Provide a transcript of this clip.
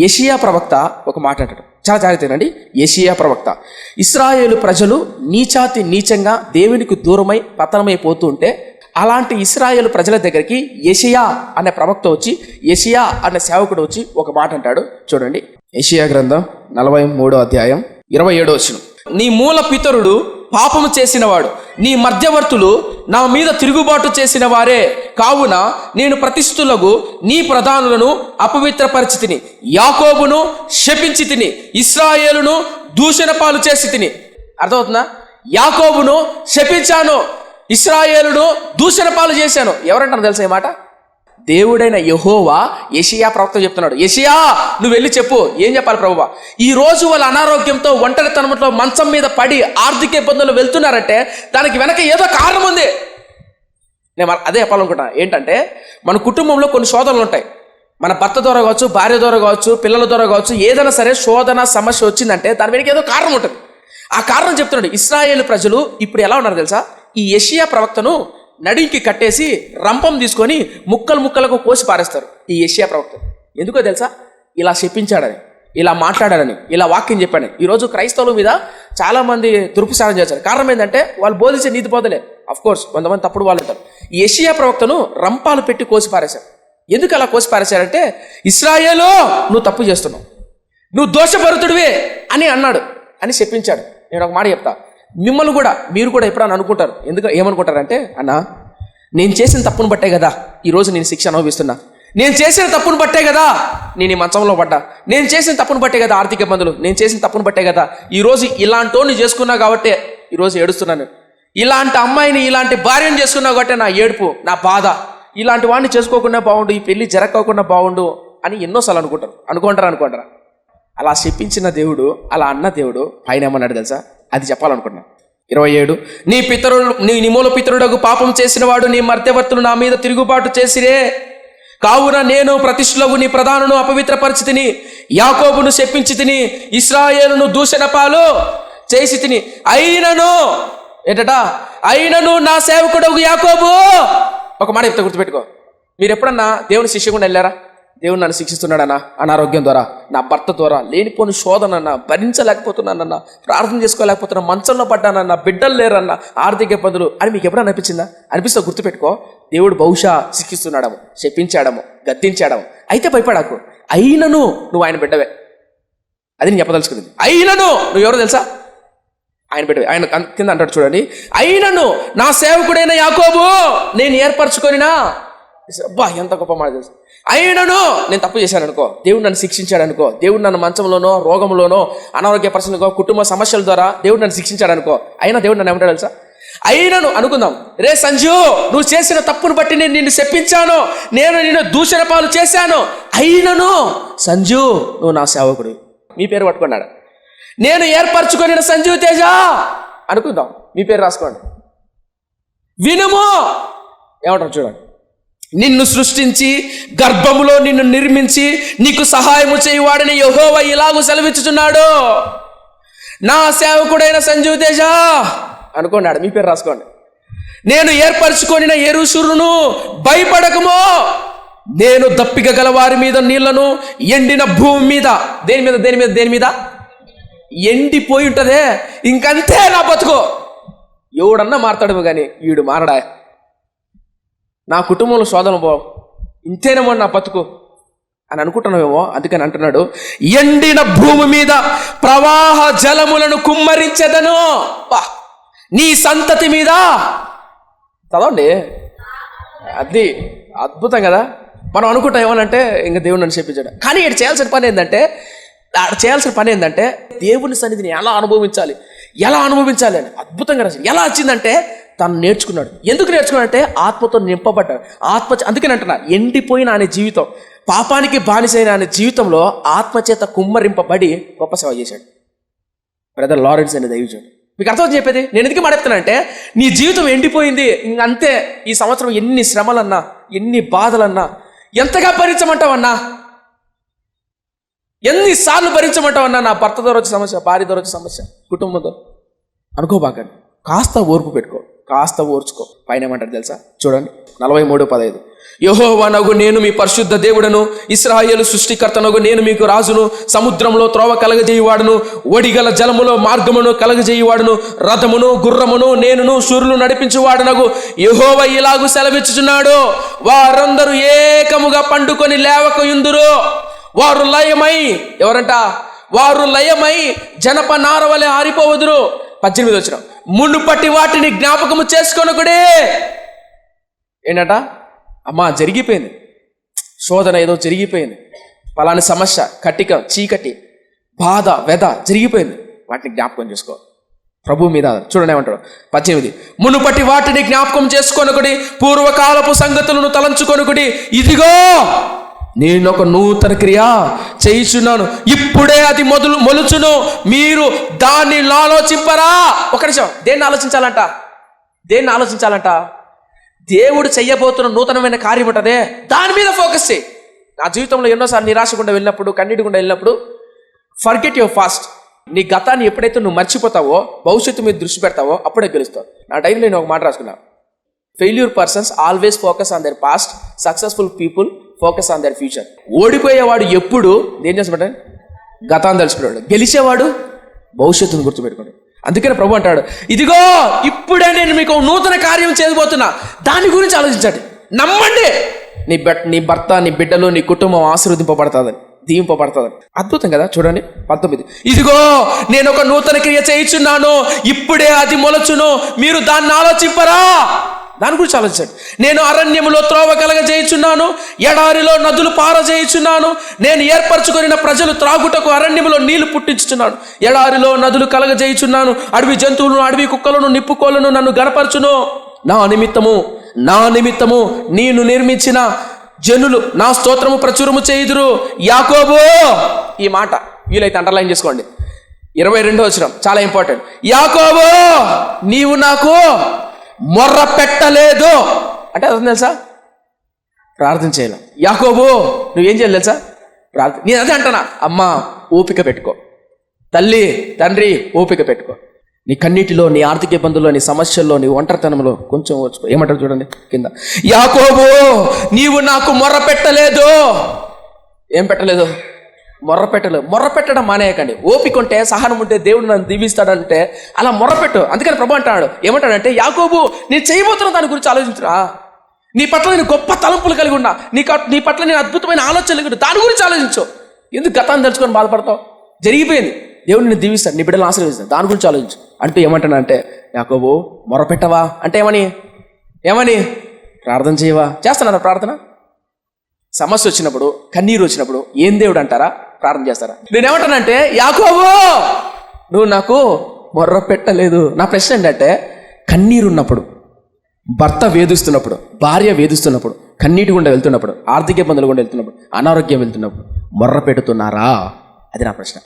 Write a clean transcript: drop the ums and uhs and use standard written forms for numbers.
యెషయా ప్రవక్త ఒక మాట అంటాడు, చాలా జాగ్రత్తనండి. యెషయా ప్రవక్త, ఇశ్రాయేలు ప్రజలు నీచాతి నీచంగా దేవునికి దూరమై పతనమైపోతూ ఉంటే అలాంటి ఇశ్రాయేలు ప్రజల దగ్గరికి యెషయా అనే ప్రవక్త వచ్చి, యెషయా అనే సేవకుడు వచ్చి ఒక మాట అంటాడు. చూడండి, యెషయా గ్రంథం 43వ అధ్యాయం 27వ వచనం. నీ మూల పితరుడు పాపము చేసినవాడు, నీ మధ్యవర్తులు నా మీద తిరుగుబాటు చేసిన వారే, కావున నేను ప్రతిష్ఠులకు నీ ప్రధానులను అపవిత్రపరిచి తిని, యాకోబును శపించి తిని, ఇశ్రాయేలును దూషణ పాలు చేసి తిని. అర్థమవుతుందా? యాకోబును శపించాను, ఇశ్రాయేలును దూషణ పాలు చేశాను. ఎవరంటారు తెలుసా ఈ మాట? దేవుడైన యెహోవా యెషయా ప్రవక్త చెప్తున్నాడు. యెషయా, నువ్వు వెళ్ళి చెప్పు. ఏం చెప్పాలి ప్రభువా? ఈ రోజు వాళ్ళ అనారోగ్యంతో ఒంటరితనంతో మంచం మీద పడి ఆర్థిక ఇబ్బందులు వెళ్తున్నారంటే దానికి వెనక ఏదో కారణం ఉంది. నేను అదే చెప్పాలనుకుంటున్నా. ఏంటంటే, మన కుటుంబంలో కొన్ని శోధనలు ఉంటాయి. మన భర్త ద్వారా కావచ్చు, భార్య ద్వారా కావచ్చు, పిల్లల ద్వారా కావచ్చు, ఏదైనా సరే శోధన సమస్య వచ్చిందంటే దాని వెనక ఏదో కారణం ఉంటుంది. ఆ కారణం చెప్తున్నాడు. ఇశ్రాయేలు ప్రజలు ఇప్పుడు ఎలా ఉన్నారు తెలుసా? ఈ యెషయా ప్రవక్తను నడికి కట్టేసి రంపం తీసుకొని ముక్కలు ముక్కలకు కోసి పారేస్తారు ఈ యెషయా ప్రవక్త. ఎందుకో తెలుసా? ఇలా శపించాడని, ఇలా మాట్లాడాడని, ఇలా వాక్యం చెప్పాడని. ఈరోజు క్రైస్తవుల మీద చాలామంది దుర్ప్రచారం చేశారు. కారణం ఏంటంటే వాళ్ళు బోధించే నీతి బోధలే. అఫ్కోర్స్ కొంతమంది తప్పుడు వాళ్ళు ఉంటారు. ఈ యెషయా ప్రవక్తను రంపాలు పెట్టి కోసి పారేశారు. ఎందుకు అలా కోసి పారేశారంటే, ఇశ్రాయేలు నువ్వు తప్పు చేస్తున్నావు, నువ్వు దోషభరితుడివే అని అన్నాడు అని చెప్పించాడు. నేను ఒక మాట చెప్తా, మిమ్మల్ని కూడా మీరు కూడా ఎప్పుడన్నా అనుకుంటారు. ఏమనుకుంటారంటే, అన్నా నేను చేసిన తప్పును బట్టే కదా ఈరోజు నేను శిక్ష అనుభవిస్తున్నా, నేను చేసిన తప్పును బట్టే కదా నేను ఈ మంచంలో పడ్డా, నేను చేసిన తప్పును బట్టే కదా ఆర్థిక ఇబ్బందులు, నేను చేసిన తప్పును బట్టే కదా ఈరోజు ఇలాంటోని చేసుకున్నా కాబట్టి ఈరోజు ఏడుస్తున్నాను, ఇలాంటి అమ్మాయిని ఇలాంటి భార్యను చేసుకున్నా కాబట్టి నా ఏడుపు, నా బాధ, ఇలాంటి వాడిని చేసుకోకుండా బాగుండు, ఈ పెళ్లి జరగకుండా బాగుండు అని ఎన్నోసార్లు అనుకుంటారా? అలా చెప్పించిన దేవుడు, అలా అన్న దేవుడు పైన ఏమన్నాడు తెలుసా? అది చెప్పాలనుకుంటున్నా. 27, నీ మూల పితరుడకు పాపం చేసిన వాడు, నీ మధ్యవర్తులు నా మీద తిరుగుబాటు చేసిరే, కావున నేను ప్రతిష్ఠులకు నీ ప్రధానును అపవిత్రపరిచి తిని, యాకోబును శపించి తిని, ఇశ్రాయేలును దూషణ పాలు చేసి తిని, అయినను నా సేవకుడకు యాకోబు. ఒక మాట చెప్తే గుర్తుపెట్టుకో. మీరు ఎప్పుడన్నా దేవుని శిక్షకుండా వెళ్ళారా? దేవుడు నన్ను శిక్షిస్తున్నాడన్నా, అనారోగ్యం ద్వారా, నా భర్త ద్వారా, లేనిపోని శోధనన్నా, భరించలేకపోతున్నానన్నా, ప్రార్థన చేసుకోలేకపోతున్నా, మంచంలో పడ్డానన్నా, బిడ్డలు లేరన్నా, ఆర్థిక ఇబ్బందులు అని మీకు ఎప్పుడన్నా అనిపించిందా? అనిపిస్తే గుర్తుపెట్టుకో, దేవుడు బహుశా శిక్షిస్తున్నాడము, శపించాడము, గద్దించాడము. అయితే భయపడాకు. అయినను నువ్వు ఆయన బిడ్డవే, అది నేను చెప్పదలుచుకుంది. అయినను నువ్వు ఎవరో తెలుసా? ఆయన బిడ్డవే. ఆయన కింద అంటాడు చూడండి, అయినను నా సేవకుడైన యాకోబు నేను ఏర్పరచుకొనినా. అబ్బా, ఎంత గొప్ప మాట తెలుసు. అయినను నేను తప్పు చేశాను అనుకో, దేవుడు నన్ను శిక్షించాడు అనుకో, దేవుడు నన్ను మంచంలోనో, రోగంలోనో, అనారోగ్య పరిస్థితులకో, కుటుంబ సమస్యల ద్వారా దేవుడు నన్ను శిక్షించాడు అనుకో, అయినా దేవుడు నన్ను ఏమంటాడు తెలుసా? అయినను అనుకుందాం, రే సంజు, నువ్వు చేసిన తప్పును బట్టి నేను నిన్ను శపించాను, నేను నిన్ను దూషణ పాలు చేశాను, అయినను సంజు నువ్వు నా సేవకుడు, మీ పేరు పట్టుకున్నాడు, నేను ఏర్పరచుకొని సంజు తేజ అనుకుందాం, మీ పేరు రాసుకోండి, వినుము. ఏమంటారు చూడండి, నిన్ను సృష్టించి గర్భములో నిన్ను నిర్మించి నీకు సహాయము చేయువాడని యెహోవా ఇలాగూ సెలవిచ్చుచున్నాడు, నా సేవకుడైన సంజీవ తేజ అనుకోండి, మీ పేరు రాసుకోండి. నేను ఏర్పరచుకొనిన యెరూషలేమును భయపడకమో, నేను దప్పిక గల వారి మీద నీళ్లను, ఎండిన భూమి మీద, దేని మీద ఎండిపోయి ఉంటదే, ఇంకంతే నా బతుకో. ఎవడన్నా మారతాడు కానీ వీడు మారడా. నా కుటుంబంలో శోధన ఇంతేనేమో నా బతుకు అని అనుకుంటున్నావేమో, అందుకని అంటున్నాడు, ఎండిన భూమి మీద ప్రవాహ జలములను కుమ్మరించెదను నీ సంతతి మీద. చదవండి, అది అద్భుతం కదా. మనం అనుకుంటాం ఏమనంటే ఇంకా దేవుడు నన్ను చెప్పించాడు, కానీ ఇక్కడ చేయాల్సిన పని ఏంటంటే దేవుని సన్నిధిని ఎలా అనుభవించాలి అని అద్భుతంగా రాశాడు. ఎలా వచ్చిందంటే తను నేర్చుకున్నాడు. ఎందుకు నేర్చుకున్నాడంటే ఆత్మతో నింపబడ్డాడు. అందుకని అంటున్నా, ఎండిపోయిన ఆయన జీవితం, పాపానికి బానిసైన ఆయన జీవితంలో ఆత్మచేత కుమ్మరింపబడి గొప్ప సేవ చేశాడు. బ్రదర్ లారెన్స్ అనే దైవజనుడు. మీకు అర్థం చెప్పేది నేను ఎందుకు మాట్లాడుతున్నానంటే, నీ జీవితం ఎండిపోయింది ఇంకంతే, ఈ సంవత్సరం ఎన్ని శ్రమలన్నా, ఎన్ని బాధలన్నా, ఎంతగా భరించమంటావన్నా, ఎన్నిసార్లు భరించమంటావన్నా, నా భర్త ద్వారా వచ్చే సమస్య, భార్య ద్వారా వచ్చే సమస్య, కుటుంబంతో అనుకోబాకండి. కాస్త ఓర్పు పెట్టుకో, కాస్త ఓర్చుకో. పైన ఏమంటారు తెలుసా? చూడండి 43:15, యెహోవానగు నేను మీ పరిశుద్ధ దేవుడను, ఇశ్రాయేలు సృష్టికర్తనగు నేను మీకు రాజును, సముద్రంలో త్రోవ కలగజేయువాడును, ఒడిగల జలములో మార్గమును కలగజేయువాడును, రథమును గుర్రమును నేనును శూరులు నడిపించువాడునగు యెహోవా ఇలాగు సెలవిచ్చుచున్నాడు. వారందరూ ఏకముగా పండుకొని లేవకయుందురు. వారు లయమై, ఎవరంట? వారు లయమై జనప నారవలే ఆరిపోవదురు. 18 వచ్చిన మునుపటి వాటిని జ్ఞాపకము చేసుకొనకుడే. ఏంటంట? అమ్మా జరిగిపోయింది, శోధన ఏదో జరిగిపోయింది, పలాని సమస్య, కట్టిక, చీకటి, బాధ, వ్యధ జరిగిపోయింది, వాటిని జ్ఞాపకం చేసుకో. ప్రభు మీద చూడండి ఏమంటాడు 18, మునుపటి వాటిని జ్ఞాపకం చేసుకొనకుడి, పూర్వకాలపు సంగతులను తలంచుకొనకుడి. ఇదిగో నేను ఒక నూతన క్రియ చేయుచున్నాను, ఇప్పుడే అది మొలుచును, మీరు దాన్ని ఆలోచింపరా. ఒక నిమిషం, దేన్ని ఆలోచించాలంట? దేన్ని ఆలోచించాలంట? దేవుడు చెయ్యబోతున్న నూతనమైన కార్యం ఉంటుందే, దాని మీద ఫోకస్ చేయి. నా జీవితంలో ఎన్నోసార్లు నిరాశ గుండా వెళ్ళినప్పుడు, కన్నీటి గుండా వెళ్ళినప్పుడు, ఫర్గెట్ యువర్ ఫాస్ట్. నీ గతాన్ని ఎప్పుడైతే నువ్వు మర్చిపోతావో, భవిష్యత్తు మీద దృష్టి పెడతావో, అప్పుడే గెలుస్తావు. నా డైరీలో నేను ఒక మాట రాసుకున్నా, failure persons always focus on their past, successful people focus on their future. ఓడిపోయేవాడు ఎప్పుడు ఏం చేస్తాడు? గతాన్ని తలుచుకున్నాడు. గెలిచేవాడు భవిష్యత్తును గుర్తుపెట్టుకోడు. అందుకనే ప్రభు అంటాడు, ఇదిగో ఇప్పుడే నేను మీకు నూతన కార్యం చేయబోతున్నా, దాని గురించి ఆలోచించండి, నమ్మండి. నీ భర్త, నీ బిడ్డలు, నీ కుటుంబం ఆశీర్వదింపబడుతుందని, దీవింపబడుతుందని. అద్భుతం కదా? చూడండి 19, ఇదిగో నేను ఒక నూతన క్రియ చేయుచున్నాను, ఇప్పుడే అది మొలచును, మీరు దాన్ని ఆలోచింపరా. దాని గురించి ఆలోచించండి. నేను అరణ్యములో త్రోవ కలగజేయుచున్నాను, ఎడారిలో నదులు పారజేయుచున్నాను. నేను ఏర్పరచుకొనిన ప్రజలు త్రాగుటకు అరణ్యములో నీళ్లు పుట్టించుచున్నాను, ఎడారిలో నదులు కలగజేయుచున్నాను. అడవి జంతువులను, అడవి కుక్కలను, నిప్పుకోలను నన్ను గనపరచును. నా నిమిత్తము నేను నిర్మించిన జనులు నా స్తోత్రము ప్రచురము చేయుదురు. యాకోబు, ఈ మాట వీలైతే అండర్లైన్ చేసుకోండి, 22వ వచనం చాలా ఇంపార్టెంట్. యాకోబు, నీవు నాకు మొర్ర పెట్టలేదు అంటే అర్థం తెలుసా? ప్రార్థన చేయాలి. యాకోబు నువ్వేం చేయాలి తెలుసా? ప్రార్థన. నేను అదే అంటానా, అమ్మా ఓపిక పెట్టుకో, తల్లి తండ్రి ఓపిక పెట్టుకో. నీ కన్నీటిలో, నీ ఆర్థిక ఇబ్బందుల్లో, నీ సమస్యల్లో, నీ ఒంటరితనంలో కొంచెం ఓర్చుకో. ఏమంటారు చూడండి కింద, యాకోబు నీవు నాకు మొర్ర పెట్టలేదు. ఏం పెట్టలేదు? మొర్ర పెట్టలేదు. మొర్ర పెట్టడం మానేయకండి. ఓపిక ఉంటే, సహనం ఉంటే దేవుడు నన్ను దీవిస్తాడంటే అలా మొర్రపెట్టు. అందుకని ప్రభు అంటాడు, ఏమంటాడంటే, యాకోబు నేను చేయబోతున్న దాని గురించి ఆలోచించురా. నీ పట్ల నేను గొప్ప తలంపులు కలిగి ఉన్నా, నీ పట్ల నేను అద్భుతమైన ఆలోచనలు కలిగి, దాని గురించి ఆలోచించు. ఎందుకు గతాన్ని తెలుసుకొని బాధపడతావు? జరిగిపోయింది, దేవుడు నిన్ను దీవిస్తాడు, నీ బిడ్డలు ఆశీర్వదిస్తాడు, దాని గురించి ఆలోచించు అంటూ ఏమంటానంటే, యాకోబు మొరపెట్టవా అంటే ఏమని ప్రార్థన చేయవా? చేస్తున్నారా ప్రార్థన? సమస్య వచ్చినప్పుడు, కన్నీరు వచ్చినప్పుడు ఏం దేవుడు అంటారా? ప్రార్థన చేస్తారా? నేనేమంటానంటే, యాకోబు నువ్వు నాకు మొర్ర పెట్టలేదు. నా ప్రశ్న ఏంటంటే, కన్నీరు ఉన్నప్పుడు, భర్త వేధిస్తున్నప్పుడు, భార్య వేధిస్తున్నప్పుడు, కన్నీటి గుండా వెళ్తున్నప్పుడు, ఆర్థిక ఇబ్బందులు గుండా వెళ్తున్నప్పుడు, అనారోగ్యం వెళ్తున్నప్పుడు మొర్ర పెడుతున్నారా? అది నా ప్రశ్న.